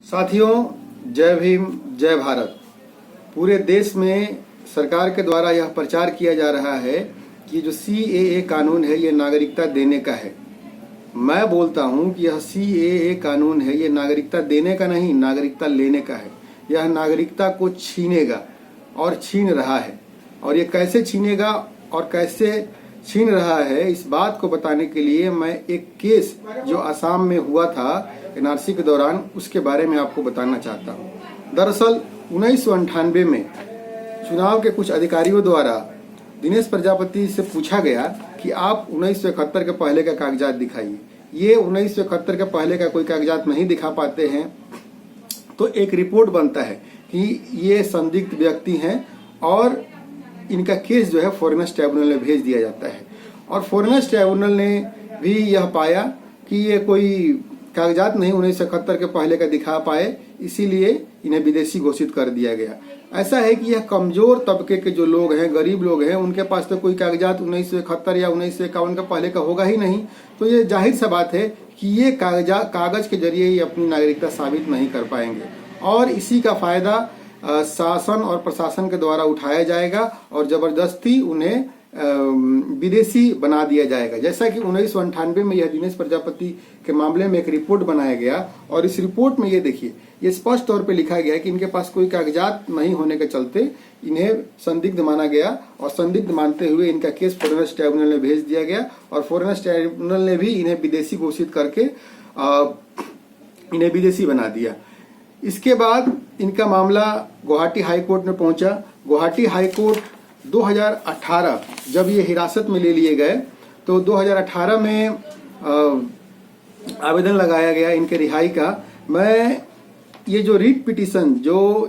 साथियों, जय भीम, जय भारत। पूरे देश में सरकार के द्वारा यह प्रचार किया जा रहा है कि जो CAA कानून है ये नागरिकता देने का है। मैं बोलता हूं कि यह CAA कानून है ये नागरिकता देने का नहीं, नागरिकता लेने का है। यह नागरिकता को छीनेगा और छीन रहा है, और ये कैसे छीनेगा और कैसे छीन रहा है इस बात को बताने के लिए मैं एक केस जो असम में हुआ था NRC के दौरान उसके बारे में आपको बताना चाहता हूँ। दरअसल 1998 में चुनाव के कुछ अधिकारियों द्वारा दिनेश प्रजापति से पूछा गया कि आप 1971 के पहले का कागजात दिखाइए। ये 1971 के पहले का कोई कागजात नहीं दिखा पाते हैं, तो एक रिपोर्ट बनता है कि ये संदिग्ध व्यक्ति हैं और इनका केस जो है फॉरेनर्स ट्राइब्यूनल में भेज दिया जाता है। और फॉरेनर्स ट्राइब्यूनल ने भी यह पाया कि ये कोई कागजात नहीं 1971 के पहले का दिखा पाए, इसीलिए इन्हें विदेशी घोषित कर दिया गया। ऐसा है कि यह कमजोर तबके के जो लोग हैं, गरीब लोग हैं, उनके पास तो कोई कागजात 1971 या 1951 का पहले का होगा ही नहीं। तो ये जाहिर सा बात है कि ये कागज के जरिए ये अपनी नागरिकता साबित नहीं कर पाएंगे, और इसी का फायदा शासन और प्रशासन के द्वारा उठाया जाएगा और जबरदस्ती उन्हें विदेशी बना दिया जाएगा। जैसा कि 1998 में यह दिनेश प्रजापति के मामले में एक रिपोर्ट बनाया गया, और इस रिपोर्ट में ये देखिए, ये स्पष्ट तौर पे लिखा गया है कि इनके पास कोई कागजात नहीं होने के चलते इन्हें संदिग्ध माना गया, और संदिग्ध मानते हुए इनका केस फॉरेनर्स ट्राइब्यूनल में भेज दिया गया, और फॉरेनर्स ट्राइब्यूनल ने भी इन्हें विदेशी घोषित करके इन्हें विदेशी बना दिया। इसके बाद इनका मामला गुवाहाटी हाई कोर्ट में पहुंचा। गुवाहाटी हाई कोर्ट 2018 जब ये हिरासत में ले लिए गए तो 2018 में आवेदन लगाया गया इनके रिहाई का। मैं ये जो रीट पिटीशन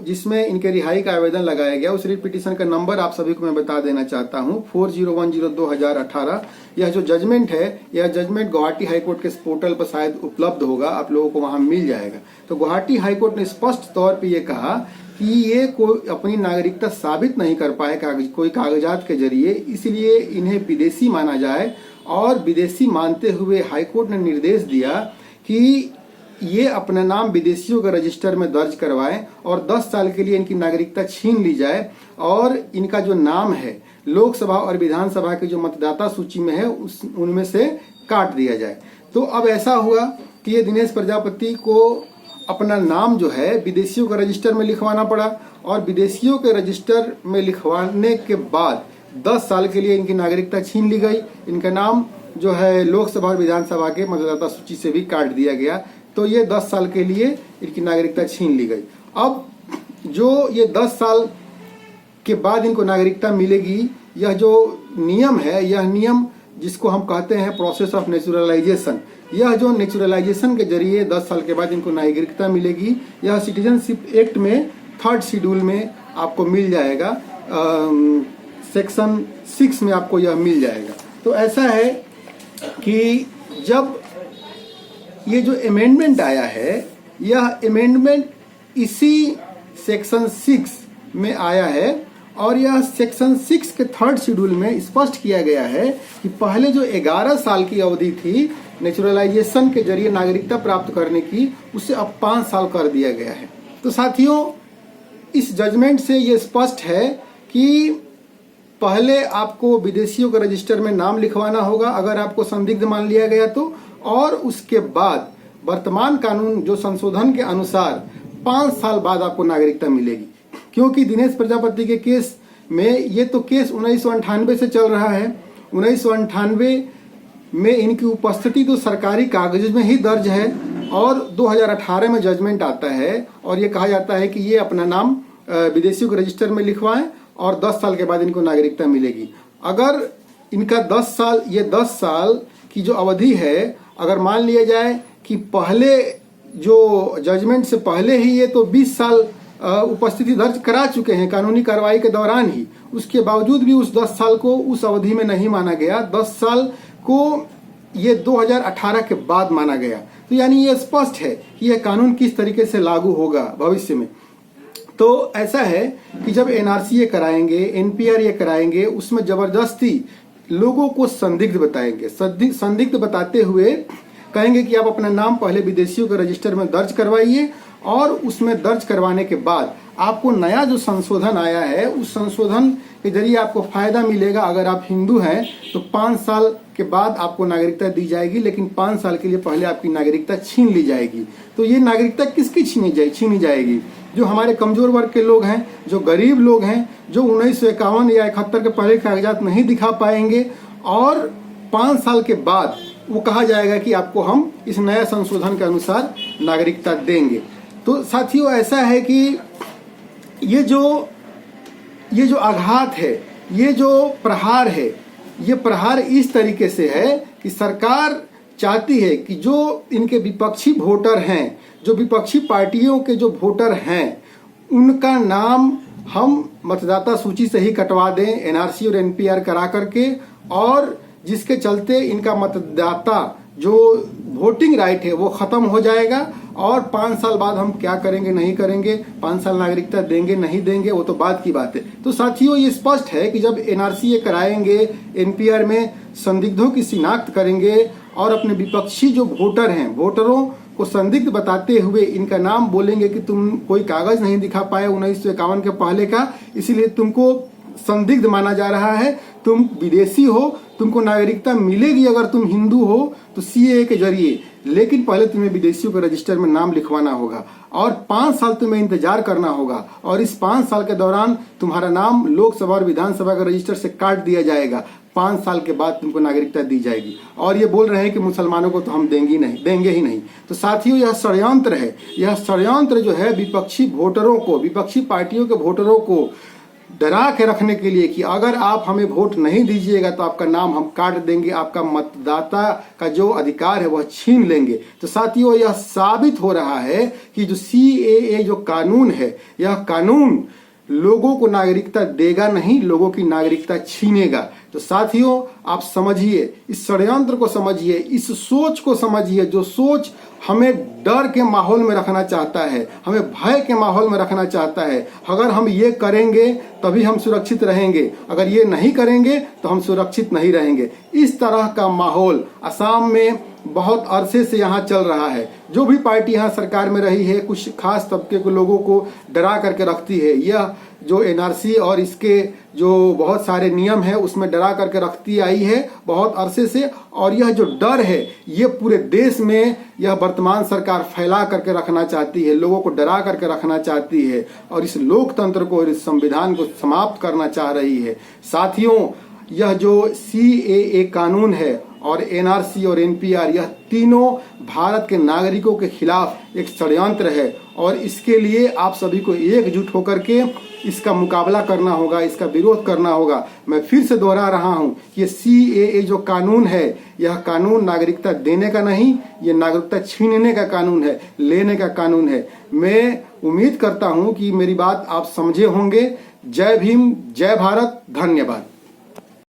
जिसमें इनके रिहाई का आवेदन लगाया गया, उस रीट पिटीशन का नंबर आप सभी को मैं बता देना चाहता हूँ, 4010/2018। यह जो जजमेंट है, यह जजमेंट गुवाहाटी हाई कोर्ट के पोर्टल पर शायद उपलब्ध होगा, आप लोगों को वहां मिल जाएगा। तो गुवाहाटी हाई कोर्ट ने स्पष्ट तौर पर यह कहा कि ये कोई अपनी नागरिकता साबित नहीं कर पाए कोई कागजात के जरिए, इसलिए इन्हें विदेशी माना जाए। और विदेशी मानते हुए हाईकोर्ट ने निर्देश दिया कि ये अपना नाम विदेशियों के रजिस्टर में दर्ज करवाएं और 10 साल के लिए इनकी नागरिकता छीन ली जाए, और इनका जो नाम है लोकसभा और विधानसभा के जो मतदाता सूची में है उनमें से काट दिया जाए। तो अब ऐसा हुआ कि ये दिनेश प्रजापति को अपना नाम जो है विदेशियों के रजिस्टर में लिखवाना पड़ा, और विदेशियों के रजिस्टर में लिखवाने के बाद 10 साल के लिए इनकी नागरिकता छीन ली गई। इनका नाम जो है लोकसभा और विधानसभा के मतदाता सूची से भी काट दिया गया। तो ये 10 साल के लिए इनकी नागरिकता छीन ली गई। अब जो ये 10 साल के बाद इनको नागरिकता मिलेगी, यह जो नियम है, यह नियम जिसको हम कहते हैं प्रोसेस ऑफ नेचुरलाइजेशन, यह जो नेचुरलाइजेशन के जरिए 10 साल के बाद इनको नागरिकता मिलेगी, यह सिटीजनशिप एक्ट में 3rd शेड्यूल में आपको मिल जाएगा, सेक्शन 6 में आपको यह मिल जाएगा। तो ऐसा है कि जब ये जो अमेंडमेंट आया है, यह अमेंडमेंट इसी सेक्शन 6 में आया है, और यह सेक्शन 6 के 3rd शेड्यूल में स्पष्ट किया गया है कि पहले जो 11 साल की अवधि थी नेचुरलाइजेशन के जरिए नागरिकता प्राप्त करने की, उसे अब 5 साल कर दिया गया है। तो साथियों, इस जजमेंट से ये स्पष्ट है कि पहले आपको विदेशियों के रजिस्टर में नाम लिखवाना होगा अगर आपको संदिग्ध मान लिया गया तो, और उसके बाद वर्तमान कानून जो संशोधन के अनुसार 5 साल बाद आपको नागरिकता मिलेगी। क्योंकि दिनेश प्रजापति के केस में ये तो केस 1998 से चल रहा है। 1998 में इनकी उपस्थिति तो सरकारी कागज में ही दर्ज है, और 2018 में जजमेंट आता है और ये कहा जाता है कि ये अपना नाम विदेशियों के रजिस्टर में लिखवाएं और 10 साल के बाद इनको नागरिकता मिलेगी। अगर इनका 10 साल की जो अवधि है, अगर मान लिया जाए कि पहले जो जजमेंट से पहले ही ये तो 20 साल उपस्थिति दर्ज करा चुके हैं कानूनी कार्रवाई के दौरान ही, उसके बावजूद भी उस 10 साल को उस अवधि में नहीं माना गया। 10 साल को ये 2018 के बाद माना गया। तो यानी ये स्पष्ट है कि यह कानून किस तरीके से लागू होगा भविष्य में। तो ऐसा है कि जब NRC ये कराएंगे, NPR ये कराएंगे, उसमें जबरदस्ती लोगों को संदिग्ध बताएंगे। संदिग्ध बताते हुए कहेंगे कि आप अपना नाम पहले विदेशियों के रजिस्टर में दर्ज करवाइए और उसमें दर्ज करवाने के बाद आपको नया जो संशोधन आया है उस संशोधन के जरिए आपको फायदा मिलेगा। अगर आप हिंदू हैं तो 5 साल के बाद आपको नागरिकता दी जाएगी, लेकिन 5 साल के लिए पहले आपकी नागरिकता छीन ली जाएगी। तो ये नागरिकता किसकी छीनी जाएगी? जो हमारे कमजोर वर्ग के लोग हैं, जो गरीब लोग हैं, जो 1951 या 71 के पहले कागजात नहीं दिखा पाएंगे, और 5 साल के बाद वो कहा जाएगा कि आपको हम इस नया संशोधन के अनुसार नागरिकता देंगे। तो साथियों, ऐसा है कि ये जो आघात है, ये जो प्रहार है, ये प्रहार इस तरीके से है कि सरकार चाहती है कि जो इनके विपक्षी वोटर हैं, जो विपक्षी पार्टियों के जो वोटर हैं, उनका नाम हम मतदाता सूची से ही कटवा दें, एनआरसी और एनपीआर करा करके, और जिसके चलते इनका मतदाता जो वोटिंग राइट है वो खत्म हो जाएगा। और 5 साल बाद हम क्या करेंगे नहीं करेंगे, 5 साल नागरिकता देंगे नहीं देंगे, वो तो बाद की बात है। तो साथियों, ये स्पष्ट है कि जब एनआरसी कराएंगे, एनपीआर में संदिग्धों की शिनाख्त करेंगे और अपने विपक्षी जो वोटर हैं, वोटरों को संदिग्ध बताते हुए इनका नाम बोलेंगे कि तुम कोई कागज नहीं दिखा पाए 1951 के पहले का, इसीलिए तुमको संदिग्ध माना जा रहा है, तुम विदेशी हो, तुमको नागरिकता मिलेगी अगर तुम हिंदू हो तो सीएए के जरिए, लेकिन पहले तुम्हें विदेशियों के रजिस्टर में नाम लिखवाना होगा और 5 साल तुम्हें इंतजार करना होगा, और इस 5 साल के दौरान तुम्हारा नाम लोकसभा और विधानसभा के रजिस्टर से काट दिया जाएगा। 5 साल के बाद तुमको नागरिकता दी जाएगी। और ये बोल रहे हैं कि मुसलमानों को तो हम देंगे ही नहीं। तो साथियों, यह षड्यंत्र है। यह षड्यंत्र जो है विपक्षी वोटरों को, विपक्षी पार्टियों के वोटरों को डरा के रखने के लिए कि अगर आप हमें वोट नहीं दीजिएगा तो आपका नाम हम काट देंगे, आपका मतदाता का जो अधिकार है वह छीन लेंगे। तो साथियों, यह साबित हो रहा है कि जो सीएए जो कानून है, यह कानून लोगों को नागरिकता देगा नहीं, लोगों की नागरिकता छीनेगा। तो साथियों, आप समझिए, इस षड्यंत्र को समझिए, इस सोच को समझिए, जो सोच हमें डर के माहौल में रखना चाहता है, हमें भय के माहौल में रखना चाहता है। अगर हम ये करेंगे तभी हम सुरक्षित रहेंगे, अगर ये नहीं करेंगे तो हम सुरक्षित नहीं रहेंगे। इस तरह का माहौल असम में बहुत अरसे से यहाँ चल रहा है। जो भी पार्टी यहाँ सरकार में रही है, कुछ खास तबके के लोगों को डरा करके रखती है। यह जो एनआरसी और इसके जो बहुत सारे नियम है उसमें डरा करके रखती आई है बहुत अरसे से, और यह जो डर है ये पूरे देश में यह वर्तमान सरकार फैला करके रखना चाहती है, लोगों को डरा करके रखना चाहती है और इस लोकतंत्र को और इस संविधान को समाप्त करना चाह रही है। साथियों, यह जो सीएए कानून है और एनआरसी और एनपीआर, यह तीनों भारत के नागरिकों के खिलाफ एक षड्यंत्र है और इसके लिए आप सभी को एकजुट होकर के इसका मुकाबला करना होगा, इसका विरोध करना होगा। मैं फिर से दोहरा रहा हूं कि सीएए जो कानून है, यह कानून नागरिकता देने का नहीं, ये नागरिकता छीनने का कानून है, लेने का कानून है। मैं उम्मीद करता हूं कि मेरी बात आप समझे होंगे। जय भीम, जय भारत, धन्यवाद।